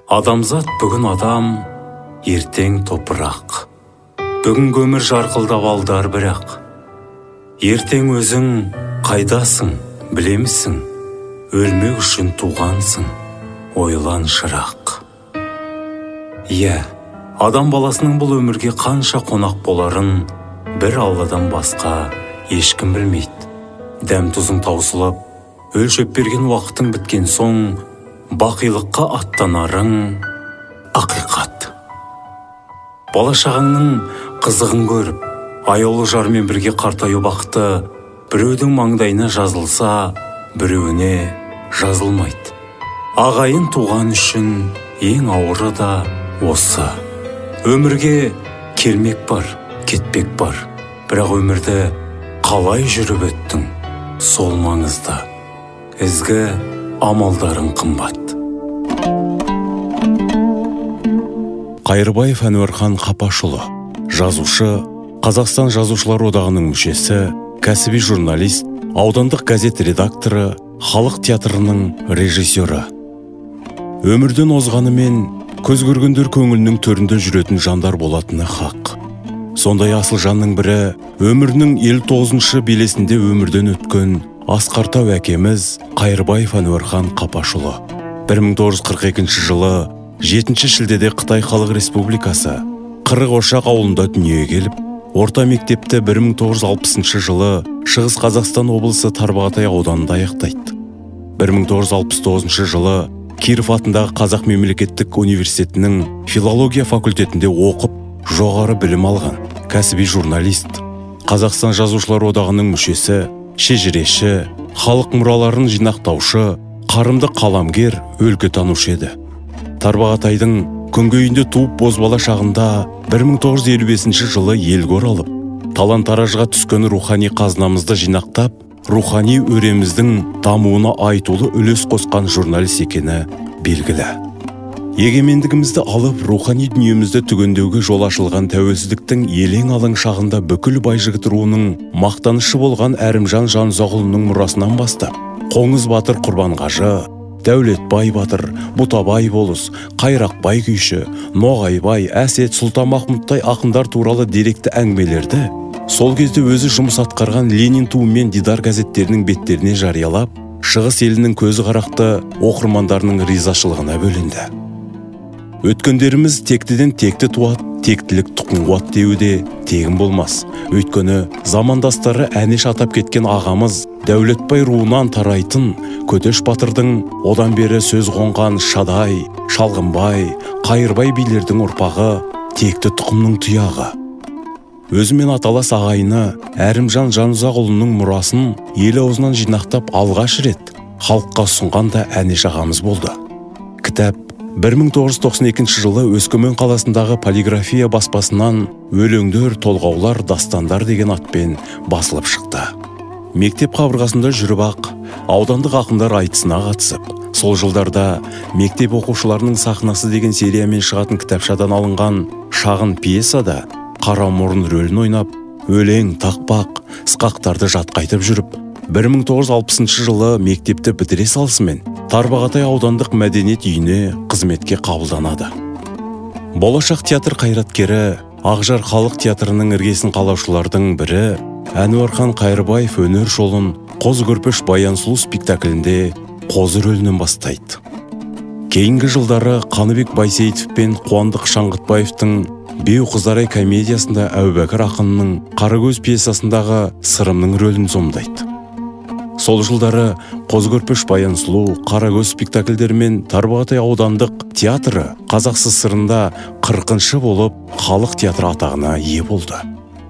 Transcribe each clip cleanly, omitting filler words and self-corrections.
Адамзат бүгін адам, ертең топырақ. Бүгін өмір жарқылдап алдар бірақ. Ертең өзің қайдасың, білемісің? Өлмек үшін туғансың, ойлан шырақ. Иә, адам баласының бұл өмірге қанша қонақ боларын бір Алладан басқа ешкім білмейді. Дәм тұзың таусылып, өлшеп берген уақытың біткен соң, бақилыққа аттанарың ақиқат. Бала-шағаңның қызығын көріп, аяулы жармен бірге қартаю бақыты біреудің маңдайына жазылса, біреуіне жазылмайды. Ағайын туған үшін ең ауыры да осы. Өмірге келмек бар, кетпек бар. Бірақ өмірді қалай жүріп өттің, сол маңызды. Ізгі амалдарың қымбат. Қайырбаев Әнуархан Қапашұлы, жазушы, Қазақстан Жазушылар Одағының мүшесі, кәсіби журналист, аудандық газет редакторы, халық театрының режиссері. Өмірден озғанымен көз көргендер көңілінің төрінде жүретін жандар болатыны хақ. Сондай асыл жанның бірі өмірінің 59-шы белесінде өмірден өткен Асқартау әкеміз Қайырбаев Әнуархан Қапашұлы. 1942 жылы 7 шілдеде Қытай Халық Республикасы Қырық-Ошақ ауылында дүниеге келіп, орта мектепті 1960 жылы Шығыс Қазақстан облысы Тарбағатай ауданында аяқтайды. 1969 жылы Киров атындағы Қазақ мемлекеттік университетінің филология факультетінде оқып, жоғары білім алған кәсіби журналист, Қазақстан Жазушылар Одағының мүшесі, шежіреші, халық мұраларын жинақтаушы, қарымды қаламгер, өлкетанушы еді. Тарбағатайдың күнгейінде туып бозбала шағында 1955 жылы елге оралып, талан-таражға түскен рухани қазынамызды жинақтап, рухани өреміздің дамуына айтулы үлес қосқан журналист екені белгілі. Егемендігімізді алып, рухани дүниемізді түгендеуге жол ашылған тәуелсіздіктің елең-алаң шағында бүкіл Байжігіт руының мақтанышы болған Әрімжан Жанұзақұлының мұрасынан бастап, Қоңыз батыр Құрбанғажы, Дәулетбай батыр, Бұтабай болыс, Қайрақбай күйші, Ноғайбай, Әсет, Сұлтанмахмұттай ақындар туралы деректі әңгімелерді сол кезде өзі жұмыс атқарған Ленин туы мен Дидар газеттерінің беттеріне жариялап, Шығыс елінің көзі қарақты оқырмандарының ризашылығына бөленді. Өткендеріміз тектіден текті туады, тектілік тұқым қуат деуде тегін болмас. Өйткені замандастары әнеш атап кеткен ағамыз Дәулетбай руынан тарайтын Көтеш батырдың одан бері сөз қонған Шадай, Шалғынбай, Қайырбай билердің ұрпағы, текті тұқымның тұяғы. Өзімен аталас ағайыны Әрімжан Жанұзақұлының мұрасын ел аузынан жинақтап алғаш рет халыққа ұсынған да әнеш ағамыз болды. Кітап 1992 жылы Өскемен қаласындағы Полиграфия баспасынан өлеңдер, толғаулар, дастандар деген атпен басылып шықты. Мектеп қабырғасында жүріп ақ, аудандық ақындар айтысына қатысып, сол жылдарда мектеп оқушыларының сахнасы деген сериямен шығатын кітапшадан алынған шағын пьесада қара мұрын рөлін ойнап, өлең, тақпақ, сықақтарды жатқайтып жүріп, 1960 жылы мектепті бітіре салысымен Тарбағатай аудандық мәдениет үйіне қызметке қабылданады. Болашақ театр қайраткері, Ақжар халық театрының іргесін қалаушылардың бірі Әнуархан Қайырбаев өнер жолын Қозы көрпеш Баян сұлу спектаклінде қозы рөлінен бастайды. Кейінгі жылдары Қаныбек Байсейітов пен Қуандық Шаңғытбаевтың Беу қыздарай комедиясында Әубәкір ақынның Қарагөз пьесасындағы сырымның рөлін сомдайды. Сол жылдары Қозы көрпеш Баян сұлу, Қарагөз спектакльдерімен Тарбағатай аудандық театры Қазақ СССР-ында 40-шы болып халық театры атағына ие болды.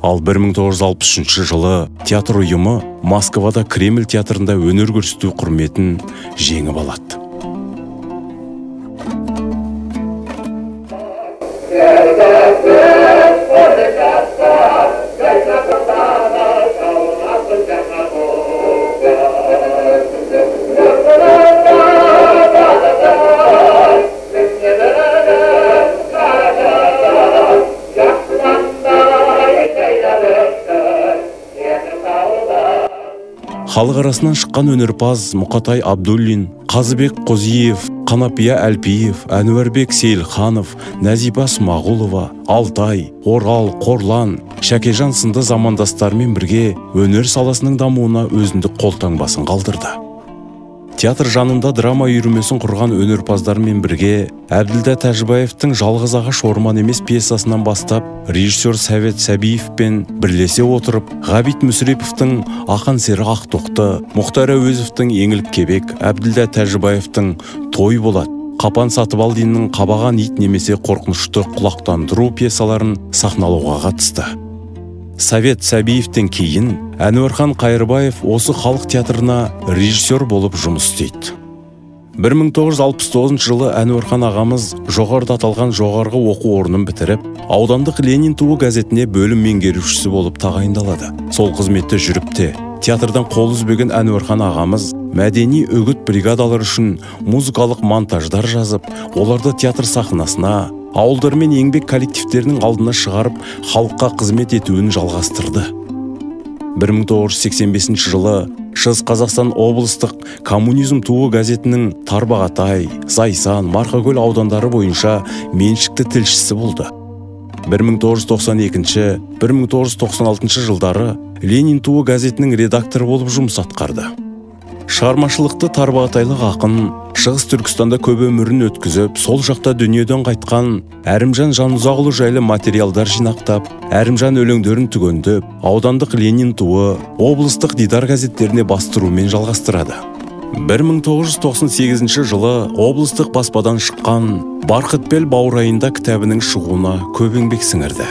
Ал 1963 жылы театр ұйымы Москвада Кремль театрында өнер көрсету құрметін жеңіп алады. Халық арасынан шыққан өнерпаз Мұқатай Абдуллин, Қазыбек Қозиев, Қанапия Әлпиев, Әнуарбек Сейілханов, Нәзипа Смағұлова, Алтай, Орал, Қорлан, Шәкежан сынды замандастарымен бірге өнер саласының дамуына өзіндік қолтаңбасын қалдырды. Театр жанында драма үйірмесін құрған өнерпаздармен бірге Әбділда Тәжібаевтың «Жалғыз ағаш орман емес» пьесасынан бастап, режиссер Сәвет Сәбиевпен бірлесе отырып, Ғабит Мүсіреповтің «Ақан сері Ақтоқты», Мұхтар Әуезовтің «Еңлік кебек», Әбділда Тәжібаевтың «Той болады», Қапан Сатыбалдиннің «Қабаған ит немесе қорқынышты құлақтандыру» пьесаларын сахналауға қатысты. Сәвет Сәбиевтен кейін Әнуархан Қайырбаев осы халық театрына режиссер болып жұмыс істейді. 1969 жылы Әнуархан ағамыз жоғарыда аталған жоғарғы оқу орнын бітіріп, аудандық Ленин туы газетіне бөлім меңгерушісі болып тағайындалады. Сол қызметте жүріп те, театрдан қол үзбеген Әнуархан ағамыз мәдени үгіт бригадалар үшін музыкалық монтаждар жазып, оларды театр сахнасына, ауылдар мен еңбек коллективтерінің алдына шығарып, халыққа қызмет етуін жалғастырды. 1985 жылы Шығыс Қазақстан облыстық коммунизм туы газетінің Тарбағатай, Зайсан, Марқакөл аудандары бойынша меншікті тілшісі болды. 1992-1996 жылдары Ленин туы газетінің редакторы болып жұмыс атқарды. Шығармашылықты тарбағатайлық ақын Шығыс Түркістанда көп өмірін өткізіп, сол жақта дүниеден қайтқан Әрімжан Жанұзағұлы жайлы материалдар жинақтап, Әрімжан өлеңдерін түгендеп, аудандық Ленин туы, облыстық Дидар газеттеріне бастырумен жалғастырады. 1998 жылы облыстық баспадан шыққан Барқытбел баурайында кітабының шығуына көп еңбек сіңірді.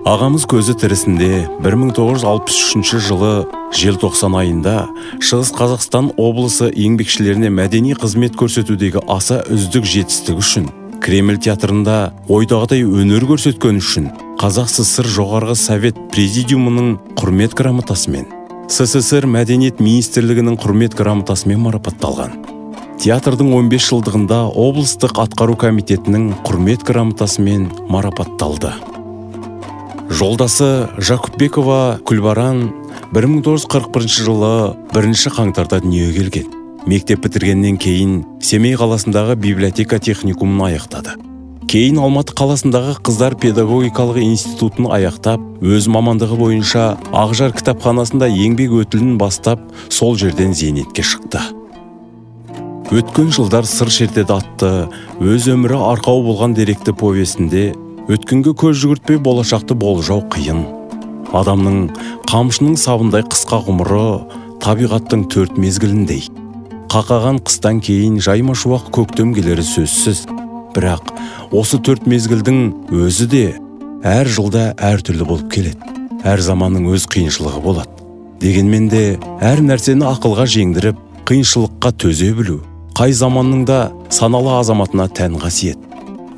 Ағамыз көзі тірісінде 1963 жылы желтоқсан айында Шығыс Қазақстан облысы еңбекшілеріне мәдени қызмет көрсетудегі аса үздік жетістігі үшін, Кремль театрында ойдағыдай өнер көрсеткен үшін Қазақ СССР жоғарғы совет президиумының құрмет грамотасымен, СССР мәдениет министрлігінің құрмет грамотасымен марапатталған. Театрдың 15 жылдығында облыстық атқару комитетінің құрмет грамотасымен марапатталды. Жолдасы Жакупбекова Күлбаран 1941 жылы 1 қаңтарда дүниеге келген. Мектеп бітіргеннен кейін Семей қаласындағы библиотека техникумын аяқтады. Кейін Алматы қаласындағы қыздар педагогикалық институтын аяқтап, өз мамандығы бойынша Ақжар кітапханасында еңбек өтілін бастап, сол жерден зейнетке шықты. Өткен жылдар сыр шертеді атты, өз өмірі арқау болған деректі повесінде өткенге көз жүгіртпей болашақты болжау қиын. Адамның қамшының сабындай қысқа ғұмыры табиғаттың 4 мезгіліндей. Қақаған қыстан кейін жайма шуақ көктем келері сөзсіз. Бірақ осы 4 мезгілдің өзі де әр жылда әр түрлі болып келеді. Әр заманның өз қиыншылығы болады. Дегенмен де әр нәрсені ақылға жеңдіріп, қиыншылыққа төзе білу қай заманның да саналы азаматына тән қасиет.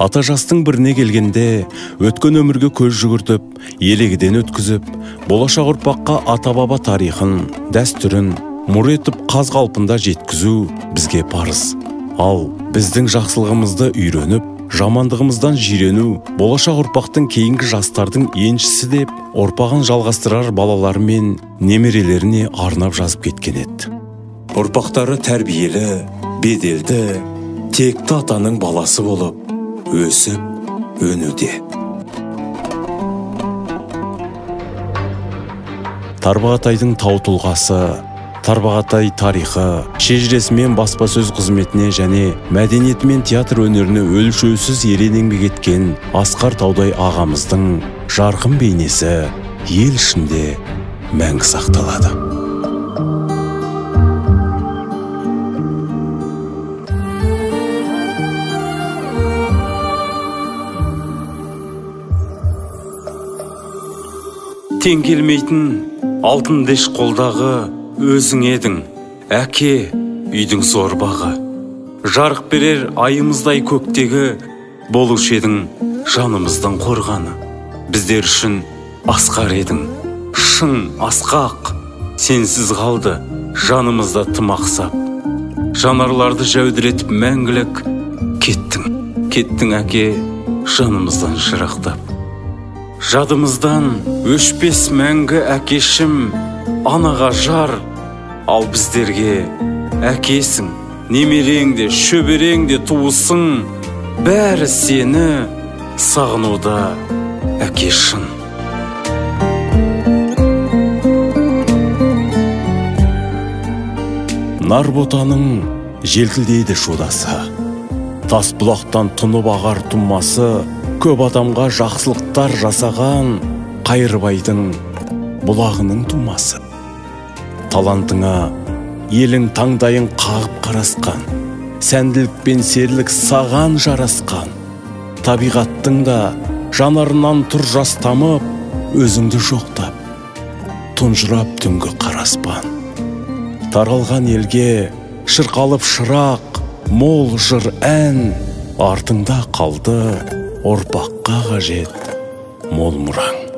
Ата жастың біріне келгенде өткен өмірге көз жүгіртіп, елегіден өткізіп, болашақ ұрпаққа ата-баба тарихын, дәстүрін мұр етіп қаз қалпында жеткізу бізге парыз. Ал біздің жақсылығымызды үйреніп, жамандығымыздан жирену болашақ ұрпақтың кейінгі жастардың еншісі деп, ұрпағын жалғастырар балалары мен немерелеріне арнап жазып кеткен еді. Ұрпақтары тәрбиелі, беделді, текті атаның баласы болып өсіп өнуде. Тарбағатайдың тау тұлғасы, Тарбағатай тарихы, шежіресімен баспасөз қызметіне және мәдениетімен театр өнеріне өлшеусіз ерен еңбек еткен Асқар Таудай ағамыздың жарқын бейнесі ел ішінде мәңгі сақталады. Тең келмейтін алтын деш қолдағы өзің едің, әке үйдің зор бағы. Жарық берер айымыздай көктегі болушы едің жанымыздың қорғаны. Біздер үшін асқар едің, шын асқақ, сенсіз қалды жанымызда тым ақсап. Жанарларды жәудіретіп мәңгілік кеттің әке жанымыздан жырақтап. Жадымыздан өшпес мәңгі әкешім, анаға жар, ал біздерге әкесің, немерең де, шөберең де, туысың, бәрі сені сағынуда, әке шын. Нарботаның желкілдейді шудасы, тас бұлақтан тұнып ағар тұмасы, көп адамға жақсылықтар жасаған Қайырбайдың бұлағының тумасы. Талантыңа елің таңдайын қағып қарасқан, сәнділік пен серілік саған жарасқан. Табиғаттың да жанарынан тұр жас тамып, өзіңді жоқтап, тұнжырап түнгі қараспан. Таралған елге шырқалып шырақ, мол жыр ән, артыңда қалды ұрпаққа қажет мол мұраң.